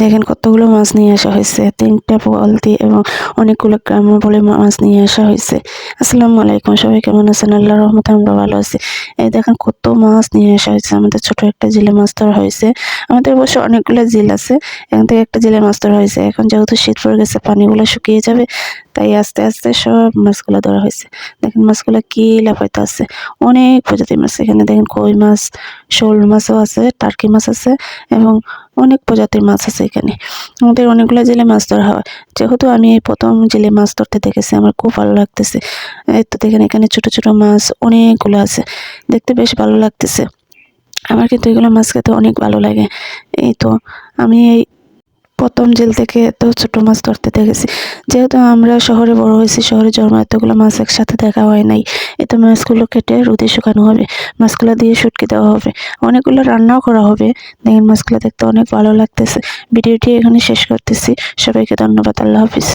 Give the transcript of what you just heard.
দেখেন কতগুলো মাছ নিয়ে আসা হয়েছে, 3টা বালতি এবং অনেকগুলো গ্রামে বলে মাছ নিয়ে আসা হয়েছে। আসসালামু আলাইকুম, সবাই কেমন আছেন? আল্লাহর রহমতে আমরা ভালো আছি। এই দেখেন কত মাছ নিয়ে আসা হয়েছে। আমাদের ছোট একটা জেলে মাছ ধরা হয়েছে। আমাদের অবশ্য অনেকগুলো ঝিল আছে, এখান থেকে একটা জেলে মাছ ধরা হয়েছে। এখন যেহেতু শীত পড়ে গেছে, পানিগুলো শুকিয়ে যাবে, তাই আস্তে আস্তে সব মাছগুলো ধরা হয়েছে। দেখেন মাছগুলো কি লাফাইতে আছে, অনেক প্রজাতির মাছ। এখানে দেখেন কই মাছ, শোল মাছও আছে, টার্কি মাছ আছে এবং অনেক প্রজাতির মাছ আছে এখানে। আমাদের অনেকগুলো জেলে মাছ ধরা হয়। যেহেতু আমি এই প্রথম জেলে মাছ ধরতে দেখেছি, আমার খুব ভালো লাগতেছে। এই তো দেখেন এখানে ছোট ছোট মাছ অনেকগুলো আছে, দেখতে বেশ ভালো লাগতেছে। আমার কিন্তু এগুলো মাছ খেতে অনেক ভালো লাগে। এই তো আমি এই প্রথম জেল থেকে এত ছোট মাছ ধরতে দেখেছি। যেহেতু আমরা শহরে বড় হয়েছি, শহরে জন্ম, এতগুলো মাছ একসাথে দেখা হয় নাই। এতে মাছগুলো কেটে রোদে শুকানো হবে, মাছগুলো দিয়ে শুটকি দেওয়া হবে, অনেকগুলো রান্নাও করা হবে। দেখেন মাছগুলো দেখতে অনেক ভালো লাগতেছে। ভিডিওটি এখানে শেষ করতেছি। সবাইকে ধন্যবাদ। আল্লাহ হাফিজ।